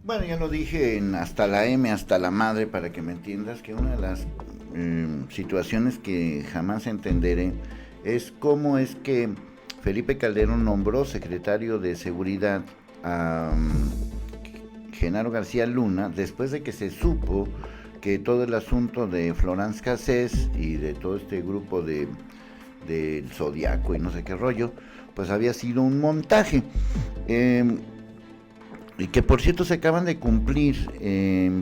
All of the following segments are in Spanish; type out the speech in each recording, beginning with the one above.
Bueno, ya lo dije en hasta la M, hasta la madre, para que me entiendas, que una de las situaciones que jamás entenderé es cómo es que Felipe Calderón nombró secretario de Seguridad a Genaro García Luna después de que se supo que todo el asunto de Florence Cassés y de todo este grupo del Zodiaco y no sé qué rollo, pues había sido un montaje. Y que por cierto se acaban de cumplir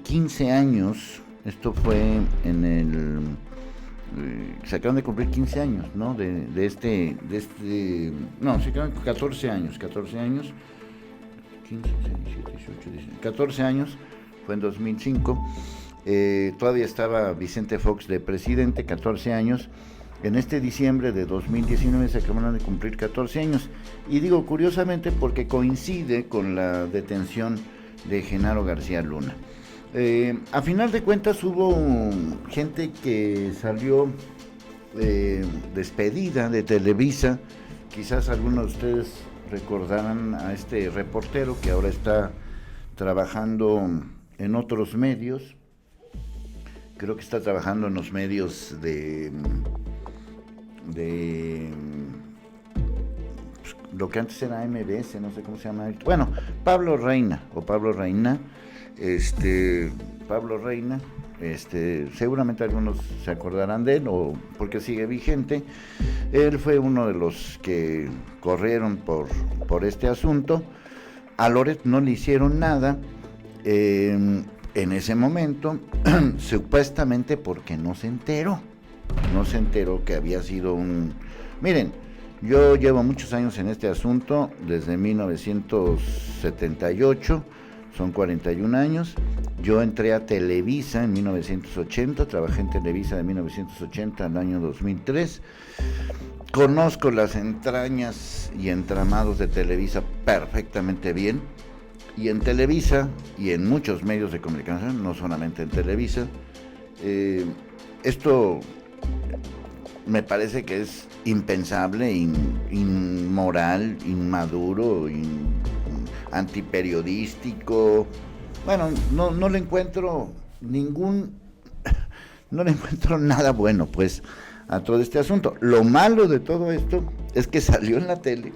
15 años, esto fue en el... se acaban de cumplir 15 años, ¿no? No, se acaban 14 años, 15, 16, 18, 19, 14 años, fue en 2005, todavía estaba Vicente Fox de presidente, 14 años. En este diciembre de 2019 se acaban de cumplir 14 años. Y digo curiosamente porque coincide con la detención de Genaro García Luna. A final de cuentas hubo gente que salió despedida de Televisa. Quizás algunos de ustedes recordarán a este reportero que ahora está trabajando en otros medios. Creo que está trabajando en los medios de lo que antes era MBS, no sé cómo se llama. Bueno, Pablo Reina, Pablo Reina, seguramente algunos se acordarán de él, o porque sigue vigente. Él fue uno de los que corrieron por este asunto. A Loret no le hicieron nada en ese momento, supuestamente porque no se enteró que había sido un... Miren, yo llevo muchos años en este asunto, desde 1978, son 41 años. Yo entré a Televisa en 1980, trabajé en Televisa de 1980 al año 2003. Conozco las entrañas y entramados de Televisa perfectamente bien. Y en Televisa, y en muchos medios de comunicación, no solamente en Televisa, esto me parece que es impensable, inmoral, inmaduro, antiperiodístico. Bueno, no le encuentro no le encuentro nada bueno, pues, a todo este asunto. Lo malo de todo esto es que salió en la tele.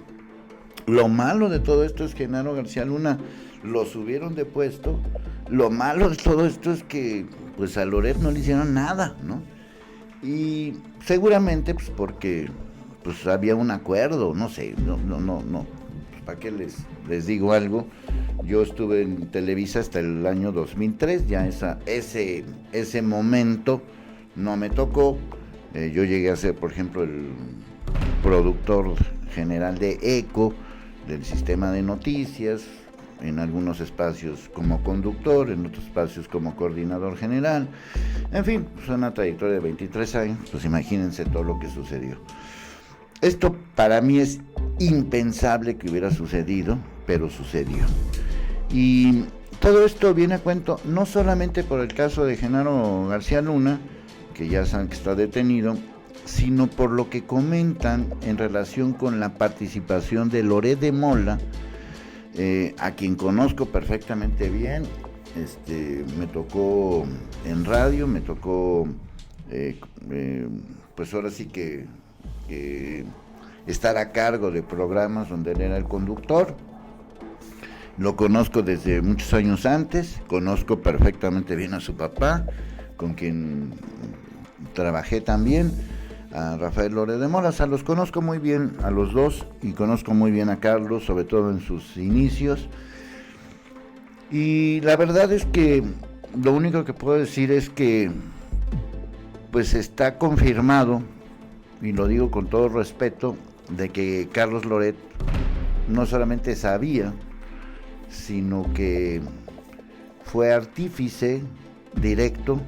Lo malo de todo esto es que Genaro García Luna lo subieron de puesto. Lo malo de todo esto es que pues a Loret no le hicieron nada, ¿no? Y seguramente pues porque pues había un acuerdo, no sé, no, pues, ¿para qué les digo algo? Yo estuve en Televisa hasta el año 2003, ya ese momento no me tocó. Yo llegué a ser, por ejemplo, el productor general de ECO, del sistema de noticias, en algunos espacios como conductor, en otros espacios como coordinador general. En fin, pues una trayectoria de 23 años, pues imagínense todo lo que sucedió. Esto para mí es impensable que hubiera sucedido, pero sucedió. Y todo esto viene a cuento no solamente por el caso de Genaro García Luna, que ya saben que está detenido, sino por lo que comentan en relación con la participación de Loret de Mola, a quien conozco perfectamente bien. Me tocó en radio, me tocó pues ahora sí que estar a cargo de programas donde él era el conductor. Lo conozco desde muchos años antes, conozco perfectamente bien a su papá, con quien trabajé también, a Rafael Loret de Mola. O sea, los conozco muy bien a los dos, y conozco muy bien a Carlos, sobre todo en sus inicios. Y la verdad es que lo único que puedo decir es que pues está confirmado, y lo digo con todo respeto, de que Carlos Loret no solamente sabía, sino que fue artífice directo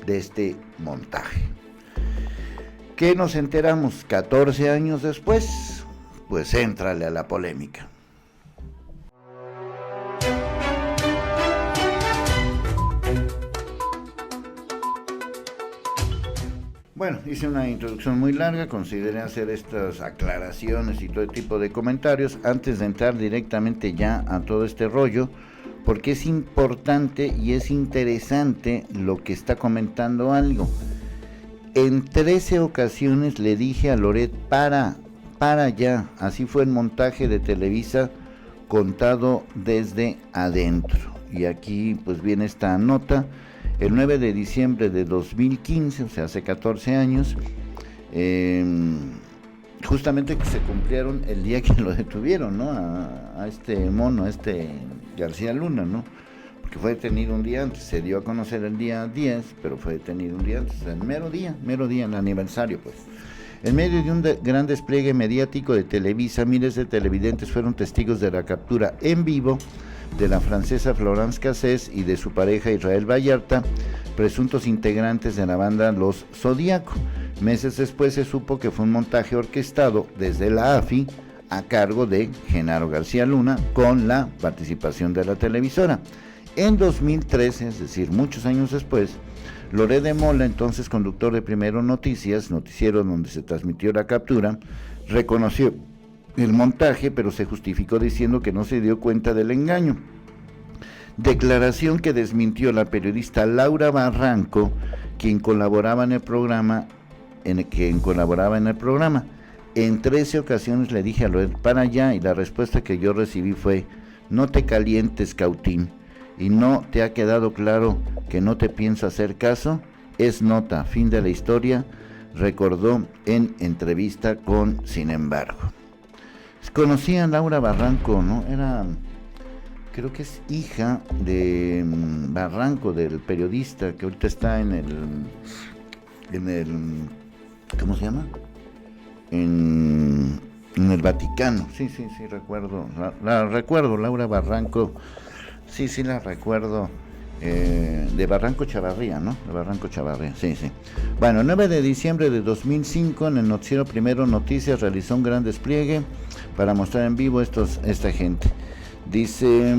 de este montaje. ¿Qué nos enteramos 14 años después? Pues éntrale a la polémica. Bueno, hice una introducción muy larga, consideré hacer estas aclaraciones y todo tipo de comentarios antes de entrar directamente ya a todo este rollo, porque es importante y es interesante lo que está comentando algo. En 13 ocasiones le dije a Loret, para ya, así fue el montaje de Televisa contado desde adentro. Y aquí pues viene esta nota, el 9 de diciembre de 2015, o sea, hace 14 años, justamente que se cumplieron el día que lo detuvieron, ¿no? A este mono, a este García Luna, ¿no? Porque fue detenido un día antes, se dio a conocer el día 10, pero fue detenido un día antes, el mero día, el aniversario, pues. En medio de un gran despliegue mediático de Televisa, miles de televidentes fueron testigos de la captura en vivo de la francesa Florence Cassés y de su pareja Israel Vallarta, presuntos integrantes de la banda Los Zodíaco. Meses después se supo que fue un montaje orquestado desde la AFI a cargo de Genaro García Luna, con la participación de la televisora. En 2013, es decir, muchos años después, Loret de Mola, entonces conductor de Primero Noticias, noticiero donde se transmitió la captura, reconoció el montaje, pero se justificó diciendo que no se dio cuenta del engaño. Declaración que desmintió la periodista Laura Barranco, quien colaboraba en el programa. En 13 ocasiones le dije a Loret, para allá, y la respuesta que yo recibí fue, no te calientes, Cautín, y no te ha quedado claro que no te pienso hacer caso, es nota, fin de la historia, recordó en entrevista con Sin embargo. Conocía a Laura Barranco, ¿no? Creo que es hija de Barranco, del periodista que ahorita está en el ¿cómo se llama? En el Vaticano. Sí, recuerdo. La recuerdo, Laura Barranco. Sí, la recuerdo. De Barranco Chavarría, ¿no? De Barranco Chavarría, sí. Bueno, el 9 de diciembre de 2005, en el noticiero Primero Noticias, realizó un gran despliegue para mostrar en vivo esta gente. Dice,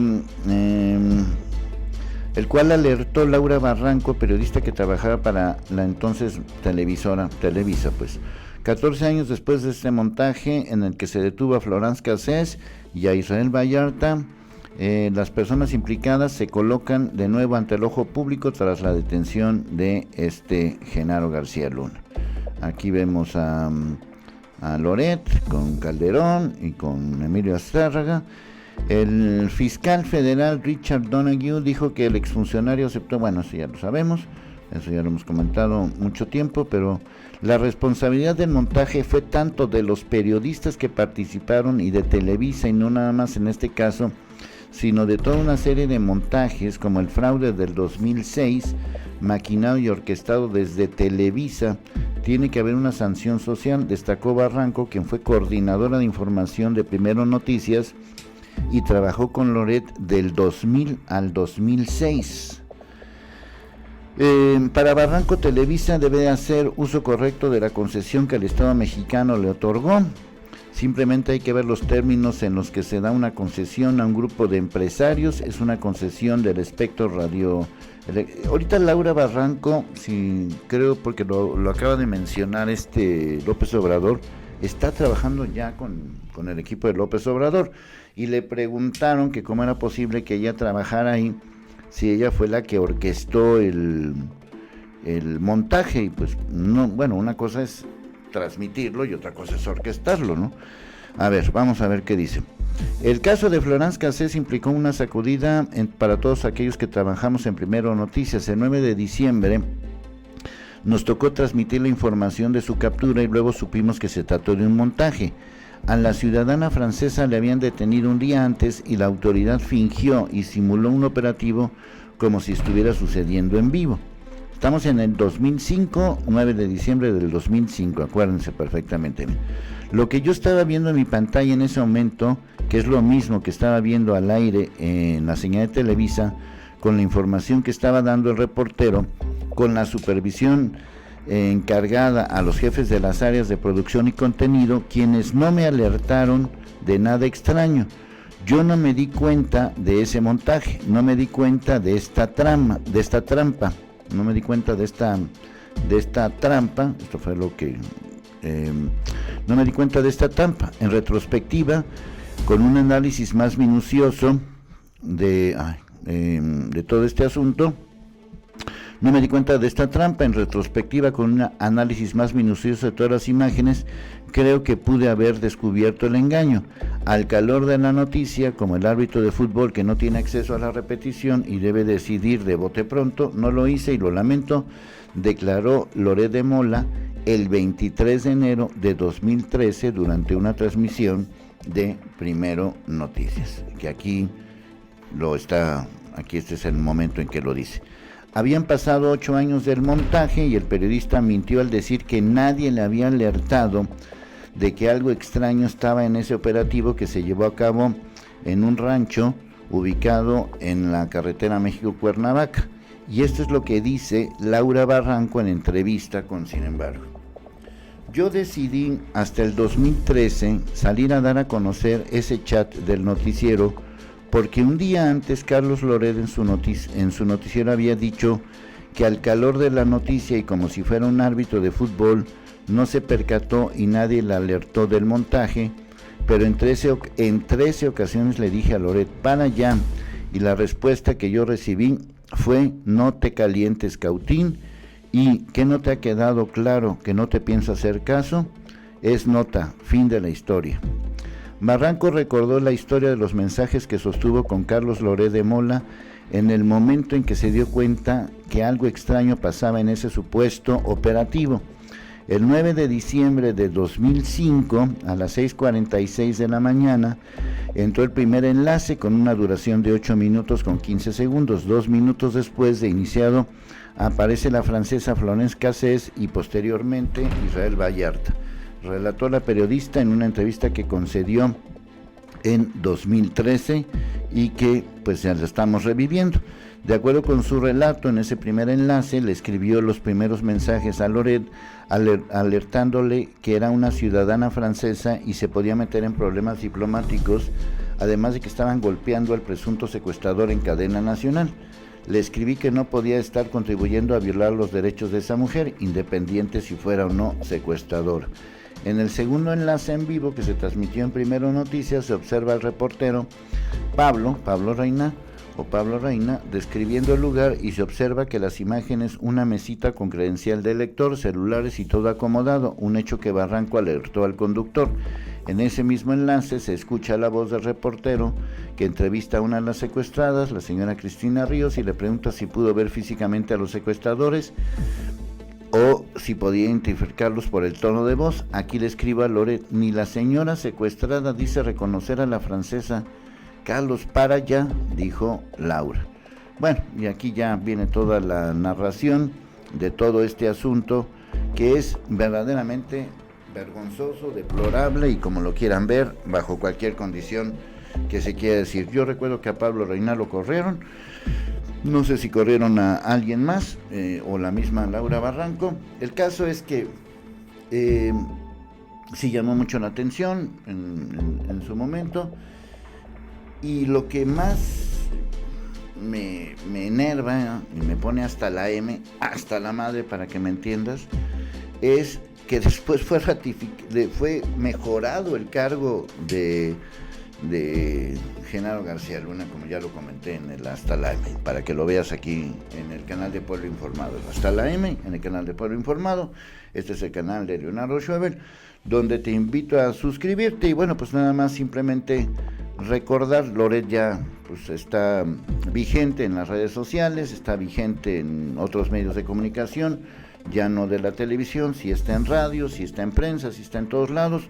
el cual alertó Laura Barranco, periodista que trabajaba para la entonces televisora Televisa, pues. 14 años después de este montaje, en el que se detuvo a Florence Cassés y a Israel Vallarta, las personas implicadas se colocan de nuevo ante el ojo público tras la detención de Genaro García Luna. Aquí vemos a Loret con Calderón y con Emilio Azcárraga. El fiscal federal Richard Donoghue dijo que el exfuncionario aceptó, bueno, eso ya lo sabemos, eso ya lo hemos comentado mucho tiempo, pero la responsabilidad del montaje fue tanto de los periodistas que participaron y de Televisa, y no nada más en este caso, sino de toda una serie de montajes como el fraude del 2006, maquinado y orquestado desde Televisa. Tiene que haber una sanción social, destacó Barranco, quien fue coordinadora de información de Primero Noticias y trabajó con Loret del 2000 al 2006. Para Barranco, Televisa debe hacer uso correcto de la concesión que el Estado mexicano le otorgó. Simplemente hay que ver los términos en los que se da una concesión a un grupo de empresarios. Es una concesión del espectro radio. Ahorita Laura Barranco, sí, creo porque lo acaba de mencionar López Obrador, está trabajando ya con el equipo de López Obrador, y le preguntaron que cómo era posible que ella trabajara ahí si ella fue la que orquestó el montaje. Y pues no, bueno, una cosa es transmitirlo y otra cosa es orquestarlo, ¿no? A ver, vamos a ver qué dice. El caso de Florence Cassés implicó una sacudida para todos aquellos que trabajamos en Primero Noticias. El 9 de diciembre nos tocó transmitir la información de su captura y luego supimos que se trató de un montaje. A la ciudadana francesa le habían detenido un día antes y la autoridad fingió y simuló un operativo como si estuviera sucediendo en vivo. Estamos en el 2005, 9 de diciembre del 2005, acuérdense perfectamente. Lo que yo estaba viendo en mi pantalla en ese momento, que es lo mismo que estaba viendo al aire en la señal de Televisa, con la información que estaba dando el reportero, con la supervisión encargada a los jefes de las áreas de producción y contenido, quienes no me alertaron de nada extraño. Yo no me di cuenta de ese montaje, no me di cuenta de esta trampa, no me di cuenta de esta trampa, esto fue lo que... no me di cuenta de esta trampa. En retrospectiva, con un análisis más minucioso de todo este asunto, no me di cuenta de esta trampa. En retrospectiva, con un análisis más minucioso de todas las imágenes, creo que pude haber descubierto el engaño. Al calor de la noticia, como el árbitro de fútbol que no tiene acceso a la repetición y debe decidir de bote pronto, no lo hice y lo lamento, declaró Loret de Mola el 23 de enero de 2013 durante una transmisión de Primero Noticias, que aquí este es el momento en que lo dice. Habían pasado 8 años del montaje y el periodista mintió al decir que nadie le había alertado de que algo extraño estaba en ese operativo que se llevó a cabo en un rancho ubicado en la carretera México-Cuernavaca. Y esto es lo que dice Laura Barranco en entrevista con Sin embargo. Yo decidí hasta el 2013 salir a dar a conocer ese chat del noticiero porque un día antes Carlos Loret en su noticiero había dicho que al calor de la noticia y como si fuera un árbitro de fútbol no se percató y nadie le alertó del montaje, pero en 13 ocasiones le dije a Loret, para allá, y la respuesta que yo recibí fue, no te calientes, Cautín, y ¿qué no te ha quedado claro que no te pienso hacer caso? Es nota, fin de la historia. Barranco recordó la historia de los mensajes que sostuvo con Carlos Loret de Mola en el momento en que se dio cuenta que algo extraño pasaba en ese supuesto operativo. El 9 de diciembre de 2005, a las 6:46 de la mañana, entró el primer enlace con una duración de 8 minutos con 15 segundos. 2 minutos después de iniciado, aparece la francesa Florence Cassés y posteriormente Israel Vallarta. Relató la periodista en una entrevista que concedió en 2013 y que pues ya la estamos reviviendo. De acuerdo con su relato, en ese primer enlace le escribió los primeros mensajes a Loret alertándole que era una ciudadana francesa y se podía meter en problemas diplomáticos, además de que estaban golpeando al presunto secuestrador en cadena nacional. Le escribí que no podía estar contribuyendo a violar los derechos de esa mujer, independiente si fuera o no secuestradora. En el segundo enlace en vivo que se transmitió en Primero Noticias se observa al reportero Pablo Reina, describiendo el lugar y se observa que las imágenes, una mesita con credencial de lector, celulares y todo acomodado, un hecho que Barranco alertó al conductor. En ese mismo enlace se escucha la voz del reportero que entrevista a una de las secuestradas, la señora Cristina Ríos, y le pregunta si pudo ver físicamente a los secuestradores o si podía identificarlos por el tono de voz. Aquí le escribo a Loret, ni la señora secuestrada dice reconocer a la francesa. Carlos, para allá, dijo Laura. Bueno, y aquí ya viene toda la narración de todo este asunto, que es verdaderamente vergonzoso, deplorable y como lo quieran ver, bajo cualquier condición que se quiera decir. Yo recuerdo que a Pablo Reina lo corrieron, no sé si corrieron a alguien más o la misma Laura Barranco. El caso es que sí llamó mucho la atención en su momento, y lo que más me enerva y me pone hasta la M, hasta la madre para que me entiendas, es que después fue mejorado el cargo de Genaro García Luna, como ya lo comenté en el Hasta la M, para que lo veas aquí en el canal de Pueblo Informado. Hasta la M, en el canal de Pueblo Informado. Este es el canal de Leonardo Schwebel, donde te invito a suscribirte. Y bueno, pues nada más simplemente recordar, Loret ya pues está vigente en las redes sociales, está vigente en otros medios de comunicación, ya no de la televisión, si está en radio, si está en prensa, si está en todos lados.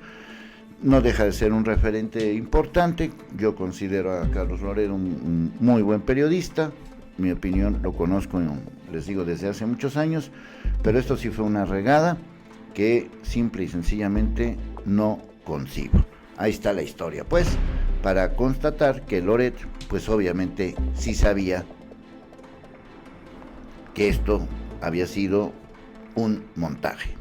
No deja de ser un referente importante. Yo considero a Carlos Loret un muy buen periodista. Mi opinión, lo conozco, les digo, desde hace muchos años, pero esto sí fue una regada que simple y sencillamente no concibo. Ahí está la historia, pues, para constatar que Loret, pues obviamente sí sabía que esto había sido un montaje.